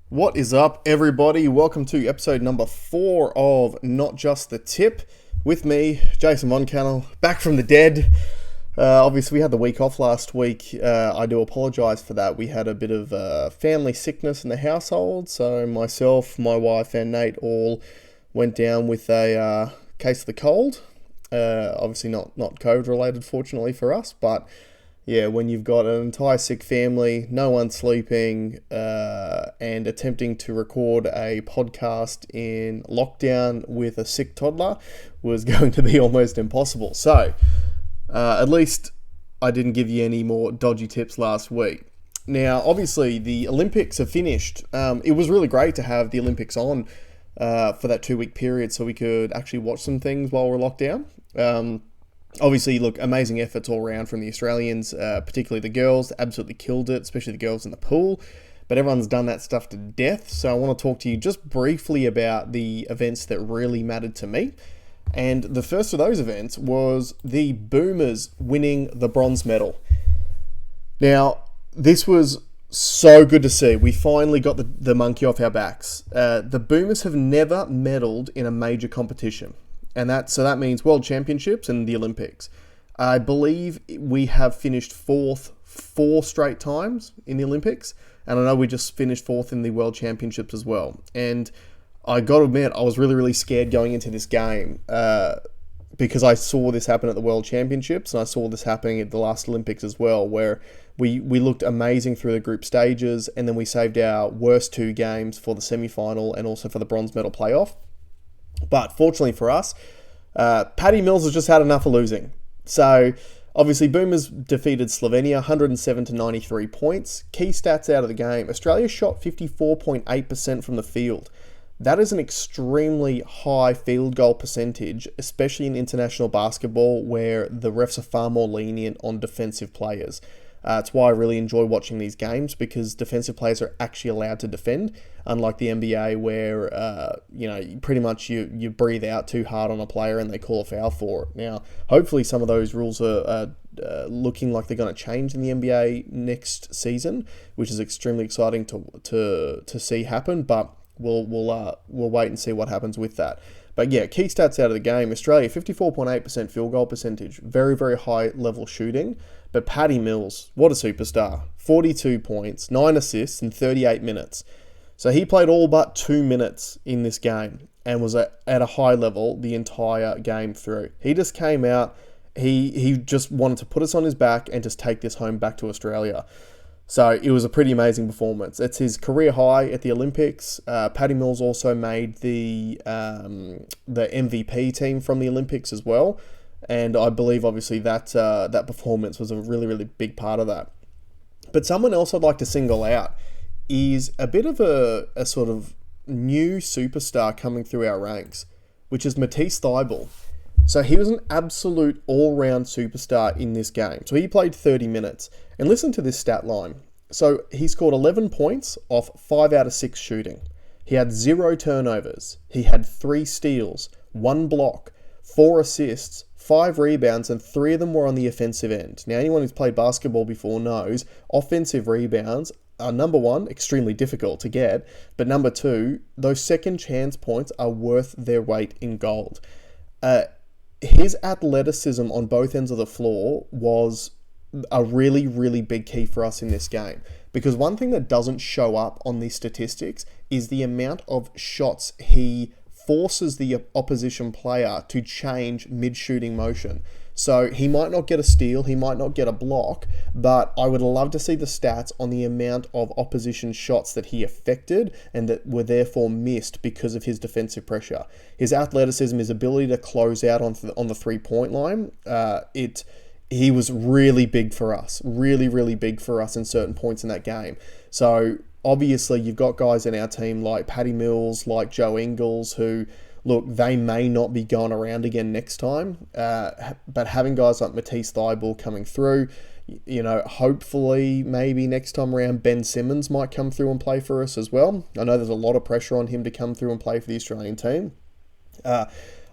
What is up, everybody? Welcome to episode number 4 of Not Just the Tip. With me, Jason Moncannell, back from the dead. Obviously, we had the week off last week. I do apologise for that. We had a bit of family sickness in the household, so myself, my wife, and Nate all went down with a case of the cold. Obviously, not COVID related, fortunately for us, but yeah, when you've got an entire sick family, no one sleeping, and attempting to record a podcast in lockdown with a sick toddler was going to be almost impossible. So, at least I didn't give you any more dodgy tips last week. Now, obviously, the Olympics have finished. It was really great to have the Olympics on for that 2-week period so we could actually watch some things while we're locked down. Obviously, look, amazing efforts all around from the Australians, particularly the girls. Absolutely killed it, especially the girls in the pool. But everyone's done that stuff to death. So I want to talk to you just briefly about the events that really mattered to me. And the first of those events was the Boomers winning the bronze medal. Now, this was so good to see. We finally got the monkey off our backs. The Boomers have never medalled in a major competition. And that means World Championships and the Olympics. I believe we have finished fourth 4 straight times in the Olympics. And I know we just finished fourth in the World Championships as well. And I got to admit, I was really, really scared going into this game because I saw this happen at the World Championships and I saw this happening at the last Olympics as well, where we looked amazing through the group stages and then we saved our worst 2 games for the semi-final and also for the bronze medal playoff. But fortunately for us, Paddy Mills has just had enough of losing. So, obviously, Boomers defeated Slovenia 107 to 93 points. Key stats out of the game. Australia shot 54.8% from the field. That is an extremely high field goal percentage, especially in international basketball where the refs are far more lenient on defensive players. It's why I really enjoy watching these games because defensive players are actually allowed to defend, unlike the NBA where pretty much you breathe out too hard on a player and they call a foul for it. Now, hopefully some of those rules are looking like they're going to change in the NBA next season, which is extremely exciting to see happen. But we'll wait and see what happens with that. But yeah, key stats out of the game. Australia, 54.8% field goal percentage. Very, very high level shooting. But Paddy Mills, what a superstar. 42 points, 9 assists in 38 minutes. So he played all but 2 minutes in this game and was at a high level the entire game through. He just came out. He just wanted to put us on his back and just take this home back to Australia. So it was a pretty amazing performance. It's his career high at the Olympics. Paddy Mills also made the MVP team from the Olympics as well. And I believe, obviously, that performance was a really, really big part of that. But someone else I'd like to single out is a bit of a sort of new superstar coming through our ranks, which is Matisse Thybulle. So he was an absolute all-round superstar in this game. So he played 30 minutes. And listen to this stat line. So he scored 11 points off 5 out of 6 shooting. He had 0 turnovers. He had 3 steals, 1 block, 4 assists, 5 rebounds, and 3 of them were on the offensive end. Now, anyone who's played basketball before knows offensive rebounds are, number 1, extremely difficult to get, but number 2, those second chance points are worth their weight in gold. His athleticism on both ends of the floor was a really, really big key for us in this game. Because one thing that doesn't show up on these statistics is the amount of shots he forces the opposition player to change mid-shooting motion. So he might not get a steal, he might not get a block, but I would love to see the stats on the amount of opposition shots that he affected and that were therefore missed because of his defensive pressure. His athleticism, his ability to close out on the 3-point line, he was really big for us. Really, really big for us in certain points in that game. So obviously you've got guys in our team like Paddy Mills, like Joe Ingles, who, look, they may not be going around again next time, but having guys like Matisse Thybulle coming through, hopefully maybe next time around Ben Simmons might come through and play for us as well. I know there's a lot of pressure on him to come through and play for the Australian team.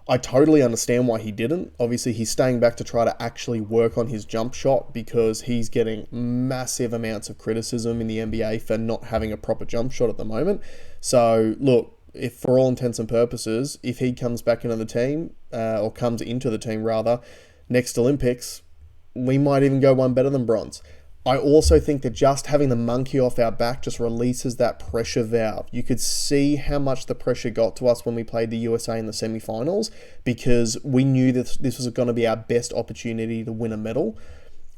I totally understand why he didn't. Obviously, he's staying back to try to actually work on his jump shot because he's getting massive amounts of criticism in the NBA for not having a proper jump shot at the moment. So, look, if for all intents and purposes, if he comes back into the team, or comes into the team rather, next Olympics, we might even go one better than bronze. I also think that just having the monkey off our back just releases that pressure valve. You could see how much the pressure got to us when we played the USA in the semi-finals because we knew that this was going to be our best opportunity to win a medal.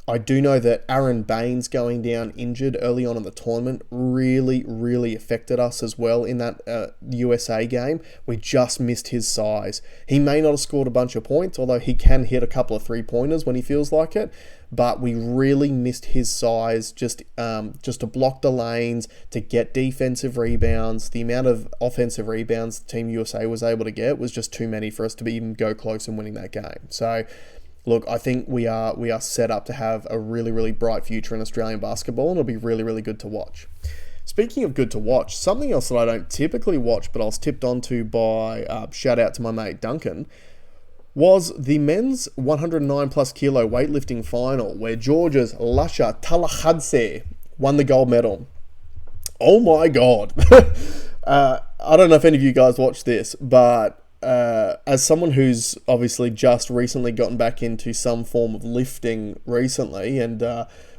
I do know that Aaron Baines going down injured early on in the tournament really, really affected us as well in that USA game. We just missed his size. He may not have scored a bunch of points, although he can hit a couple of three-pointers when he feels like it. But we really missed his size just to block the lanes, to get defensive rebounds. The amount of offensive rebounds Team USA was able to get was just too many for us to even go close in winning that game. So, look, I think we are set up to have a really, really bright future in Australian basketball, and it'll be really, really good to watch. Speaking of good to watch, something else that I don't typically watch, but I was tipped onto by, shout out to my mate Duncan, was the men's 109 plus kilo weightlifting final, where Georgia's Lasha Talakhadze won the gold medal. Oh my God. I don't know if any of you guys watched this, but as someone who's obviously just recently gotten back into some form of lifting recently and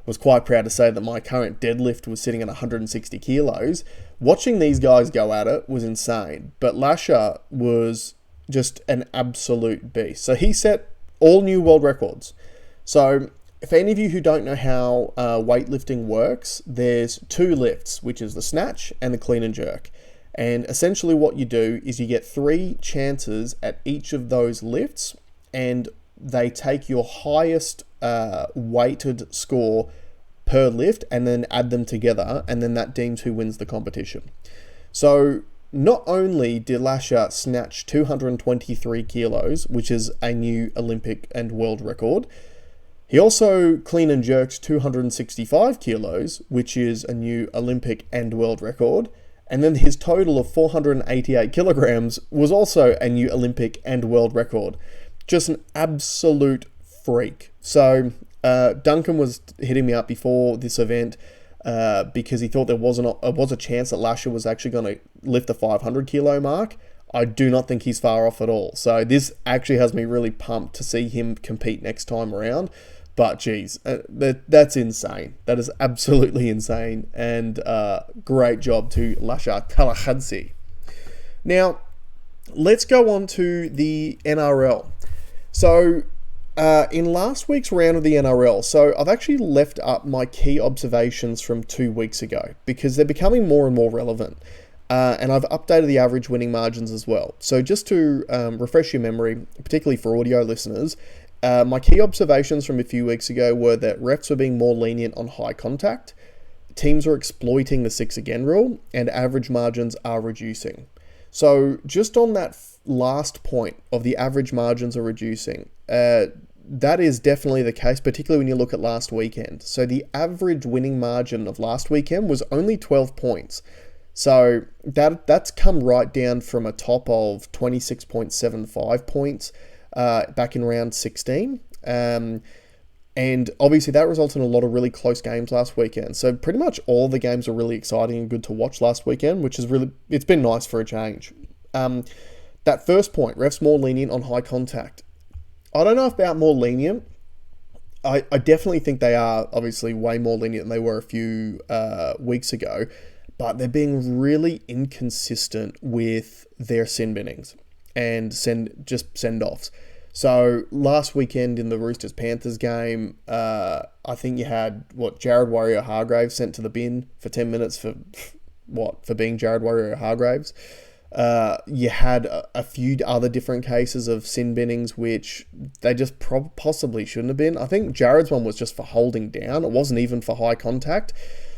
was quite proud to say that my current deadlift was sitting at 160 kilos, watching these guys go at it was insane. But Lasha was just an absolute beast. So he set all new world records. So if any of you who don't know how weightlifting works, there's two lifts, which is the snatch and the clean and jerk. And essentially what you do is you get 3 chances at each of those lifts, and they take your highest weighted score per lift and then add them together, and then that deems who wins the competition. So not only did Lasha snatch 223 kilos, which is a new Olympic and world record, he also clean and jerks 265 kilos, which is a new Olympic and world record. And then his total of 488 kilograms was also a new Olympic and world record. Just an absolute freak. So Duncan was hitting me up before this event because he thought there was a chance that Lasha was actually going to lift the 500 kilo mark. I do not think he's far off at all. So this actually has me really pumped to see him compete next time around. But geez, that's insane. That is absolutely insane. And great job to Lasha Talakhadze. Now, let's go on to the NRL. So, in last week's round of the NRL, so I've actually left up my key observations from 2 weeks ago because they're becoming more and more relevant. And I've updated the average winning margins as well. So just to refresh your memory, particularly for audio listeners, my key observations from a few weeks ago were that refs were being more lenient on high contact, teams are exploiting the 6 again rule, and average margins are reducing. So just on that last point of the average margins are reducing, that is definitely the case, particularly when you look at last weekend. So the average winning margin of last weekend was only 12 points. So that's come right down from a top of 26.75 points back in round 16. And obviously that resulted in a lot of really close games last weekend. So pretty much all the games are really exciting and good to watch last weekend, which is really, it's been nice for a change. That first point, refs more lenient on high contact. I don't know about more lenient. I definitely think they are obviously way more lenient than they were a few weeks ago, but they're being really inconsistent with their sin binnings and send-offs. So last weekend in the Roosters-Panthers game, I think you had, Jared Warrior-Hargraves sent to the bin for 10 minutes for being Jared Warrior-Hargraves. You had a few other different cases of sin binnings, which they just possibly shouldn't have been. I think Jared's one was just for holding down. It wasn't even for high contact.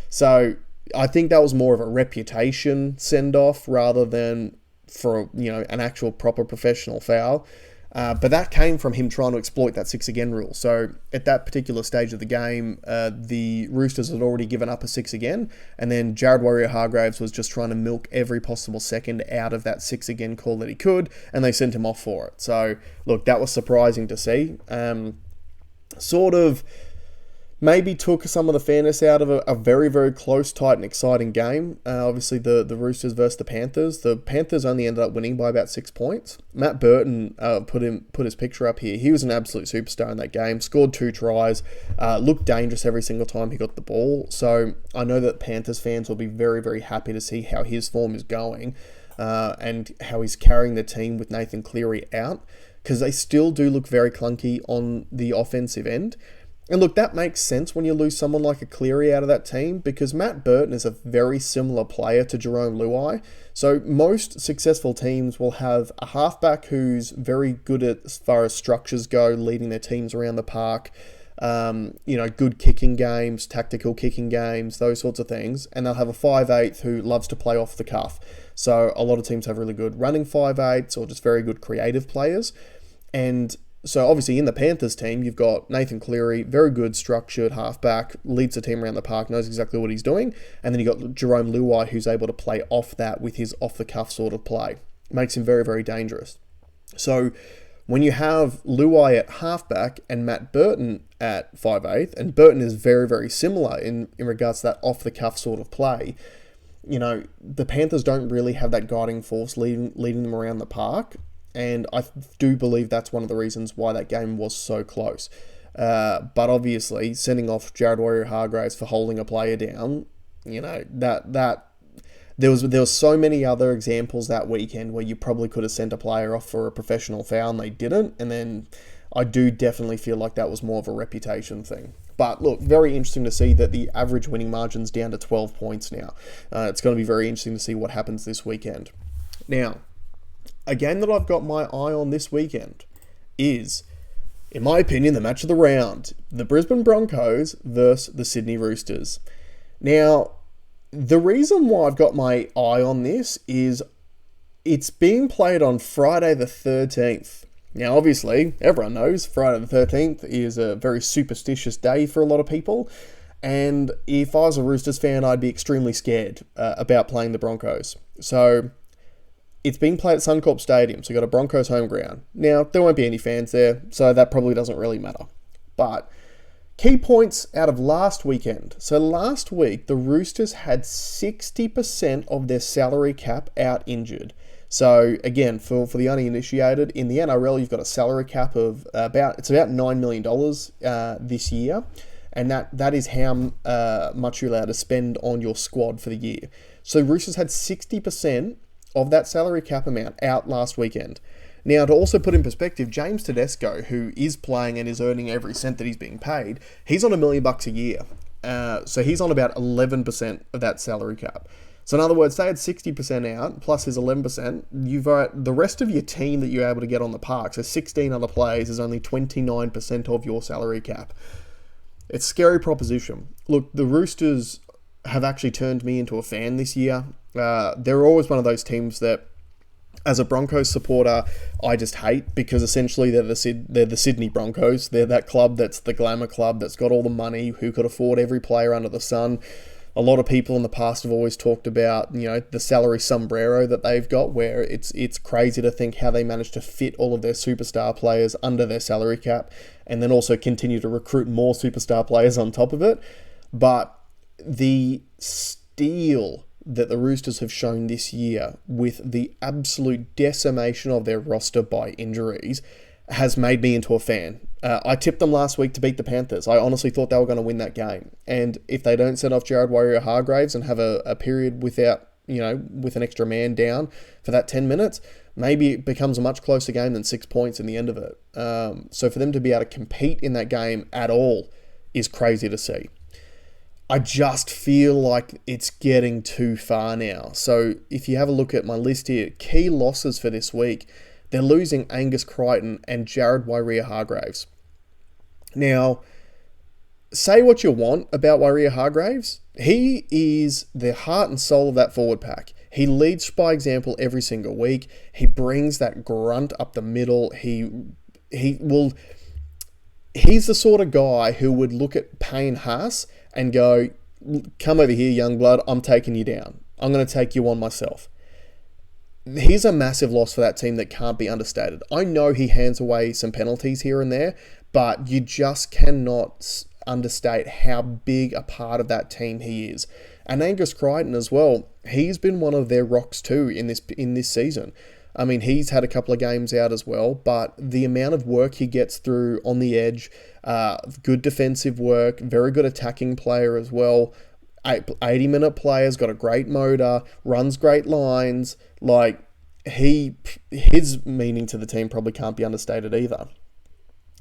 So I think that was more of a reputation send-off rather than for, an actual proper professional foul. But that came from him trying to exploit that 6 again rule. So at that particular stage of the game, the Roosters had already given up a 6 again, and then Jared Warrior-Hargraves was just trying to milk every possible second out of that 6 again call that he could, and they sent him off for it. So look, that was surprising to see. Sort of maybe took some of the fairness out of a very, very close, tight and exciting game. Obviously, the Roosters versus the Panthers. The Panthers only ended up winning by about 6 points. Matt Burton put his picture up here. He was an absolute superstar in that game. Scored 2 tries. Looked dangerous every single time he got the ball. So I know that Panthers fans will be very, very happy to see how his form is going and how he's carrying the team with Nathan Cleary out, because they still do look very clunky on the offensive end. And look, that makes sense when you lose someone like a Cleary out of that team, because Matt Burton is a very similar player to Jerome Luai. So most successful teams will have a halfback who's very good at, as far as structures go, leading their teams around the park, good kicking games, tactical kicking games, those sorts of things. And they'll have a 5'8" who loves to play off the cuff. So a lot of teams have really good running 5'8s or just very good creative players. And so obviously in the Panthers team, you've got Nathan Cleary, very good structured halfback, leads the team around the park, knows exactly what he's doing. And then you've got Jerome Luai, who's able to play off that with his off-the-cuff sort of play. Makes him very, very dangerous. So when you have Luai at halfback and Matt Burton at 5'8", and Burton is very, very similar in regards to that off-the-cuff sort of play, the Panthers don't really have that guiding force leading them around the park. And I do believe that's one of the reasons why that game was so close. But obviously, sending off Jared Warrior-Hargraves for holding a player down, that there was so many other examples that weekend where you probably could have sent a player off for a professional foul and they didn't. And then I do definitely feel like that was more of a reputation thing. But look, very interesting to see that the average winning margin's down to 12 points now. It's going to be very interesting to see what happens this weekend. Now, a game that I've got my eye on this weekend is, in my opinion, the match of the round. The Brisbane Broncos versus the Sydney Roosters. Now, the reason why I've got my eye on this is it's being played on Friday the 13th. Now, obviously, everyone knows Friday the 13th is a very superstitious day for a lot of people. And if I was a Roosters fan, I'd be extremely scared about playing the Broncos. So it's being played at Suncorp Stadium, so you've got a Broncos home ground. Now, there won't be any fans there, so that probably doesn't really matter. But key points out of last weekend. So last week, the Roosters had 60% of their salary cap out injured. So again, for the uninitiated, in the NRL, you've got a salary cap of about $9 million this year. And that is how much you're allowed to spend on your squad for the year. So Roosters had 60% of that salary cap amount out last weekend. Now, to also put in perspective, James Tedesco, who is playing and is earning every cent that he's being paid, he's on $1 million a year. So he's on about 11% of that salary cap. So in other words, they had 60% out, plus his 11%. You've got the rest of your team that you're able to get on the park, so 16 other players, is only 29% of your salary cap. It's a scary proposition. Look, the Roosters have actually turned me into a fan this year. They're always one of those teams that, as a Broncos supporter, I just hate, because essentially they're the Sydney Broncos. They're that club that's the glamour club that's got all the money, who could afford every player under the sun. A lot of people in the past have always talked about, the salary sombrero that they've got, where it's crazy to think how they managed to fit all of their superstar players under their salary cap and then also continue to recruit more superstar players on top of it. But the steel that the Roosters have shown this year, with the absolute decimation of their roster by injuries, has made me into a fan. I tipped them last week to beat the Panthers. I honestly thought they were going to win that game. And if they don't set off Jared Warrior-Hargraves and have a period without, with an extra man down for that 10 minutes, maybe it becomes a much closer game than 6 points in the end of it. So for them to be able to compete in that game at all is crazy to see. I just feel like it's getting too far now. So if you have a look at my list here, key losses for this week, they're losing Angus Crichton and Jared Warrior-Hargraves. Now, say what you want about Warrior-Hargraves, he is the heart and soul of that forward pack. he leads by example every single week. He brings that grunt up the middle. He's the sort of guy who would look at Payne Haas and go, come over here, young blood, I'm taking you down. I'm going to take you on myself. He's a massive loss for that team that can't be understated. I know he hands away some penalties here and there, but you just cannot understate how big a part of that team he is. And Angus Crichton as well, he's been one of their rocks too in this season. I mean, he's had a couple of games out as well, but the amount of work he gets through on the edge, good defensive work, very good attacking player as well, 80-minute player's got a great motor, runs great lines, like his meaning to the team probably can't be understated either.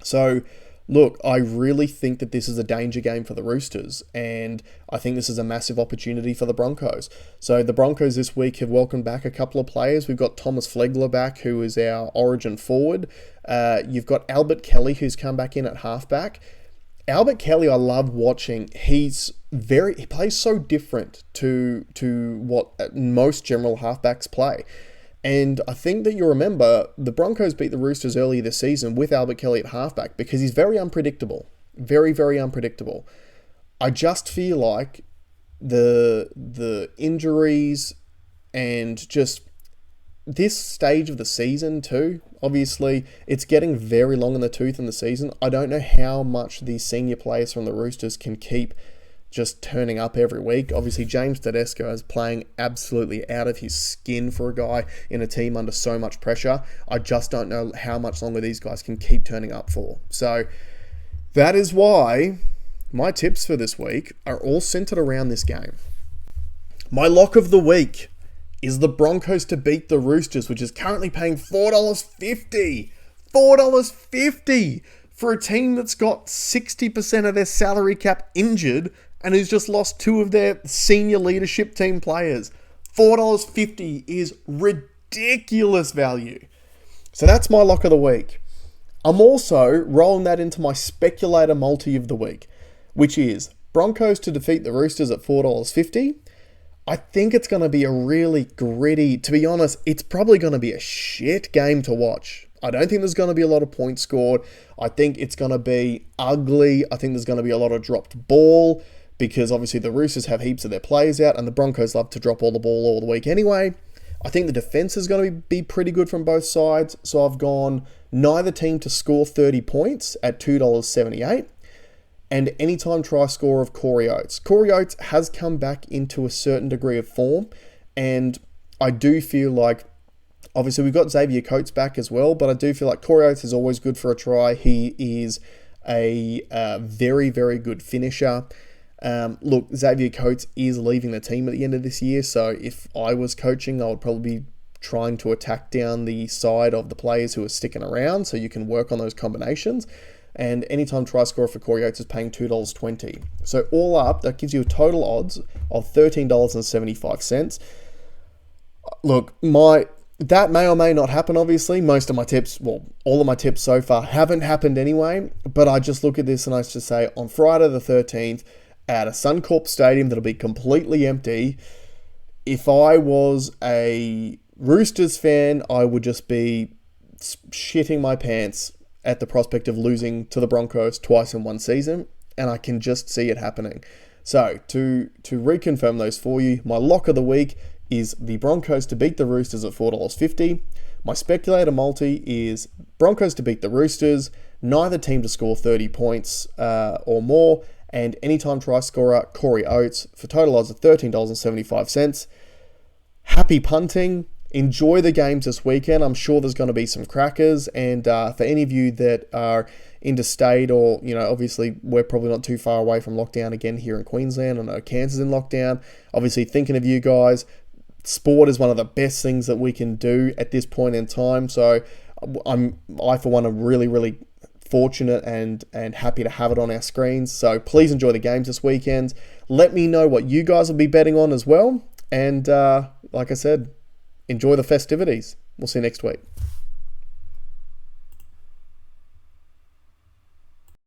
So, look, I really think that this is a danger game for the Roosters, and I think this is a massive opportunity for the Broncos. So the Broncos this week have welcomed back a couple of players. We've got Thomas Flegler back, who is our origin forward. You've got Albert Kelly, who's come back in at halfback. Albert Kelly, I love watching. He plays so different to what most general halfbacks play. And I think that you'll remember the Broncos beat the Roosters earlier this season with Albert Kelly at halfback because he's very unpredictable. Very, very unpredictable. I just feel like the injuries and just this stage of the season too, obviously, it's getting very long in the tooth in the season. I don't know how much these senior players from the Roosters can keep just turning up every week. Obviously, James Tedesco is playing absolutely out of his skin for a guy in a team under so much pressure. I just don't know how much longer these guys can keep turning up for. So that is why my tips for this week are all centered around this game. My lock of the week is the Broncos to beat the Roosters, which is currently paying $4.50. $4.50 for a team that's got 60% of their salary cap injured and who's just lost two of their senior leadership team players. $4.50 is ridiculous value. So that's my lock of the week. I'm also rolling that into my speculator multi of the week, which is Broncos to defeat the Roosters at $4.50. I think it's going to be a really gritty, to be honest, it's probably going to be a shit game to watch. I don't think there's going to be a lot of points scored. I think it's going to be ugly. I think there's going to be a lot of dropped ball because obviously the Roosters have heaps of their players out and the Broncos love to drop all the ball all the week anyway. I think the defense is going to be pretty good from both sides. So I've gone neither team to score 30 points at $2.78. And anytime try score of Corey Oates. Corey Oates has come back into a certain degree of form, and I do feel like, obviously we've got Xavier Coates back as well, but I do feel like Corey Oates is always good for a try. He is a very, very good finisher. Look, Xavier Coates is leaving the team at the end of this year, so if I was coaching, I would probably be trying to attack down the side of the players who are sticking around so you can work on those combinations. And anytime try scorer for Corey Oates is paying $2.20. So all up, that gives you a total odds of $13.75. Look, that may or may not happen, obviously. Most of my tips, well, all of my tips so far haven't happened anyway. But I just look at this and I just say, on Friday the 13th, at a Suncorp Stadium that'll be completely empty, if I was a Roosters fan, I would just be shitting my pants at the prospect of losing to the Broncos twice in one season, and I can just see it happening. So, to reconfirm those for you, my lock of the week is the Broncos to beat the Roosters at $4.50. My speculator multi is Broncos to beat the Roosters, neither team to score 30 points or more, and anytime try scorer Corey Oates for total odds of $13.75. Happy punting. Enjoy the games this weekend. I'm sure there's going to be some crackers. And for any of you that are interstate or, obviously we're probably not too far away from lockdown again here in Queensland. I know Cairns is in lockdown. Obviously thinking of you guys. Sport is one of the best things that we can do at this point in time. So I for one, am really, really fortunate and happy to have it on our screens. So please enjoy the games this weekend. Let me know what you guys will be betting on as well. And like I said, enjoy the festivities. We'll see you next week.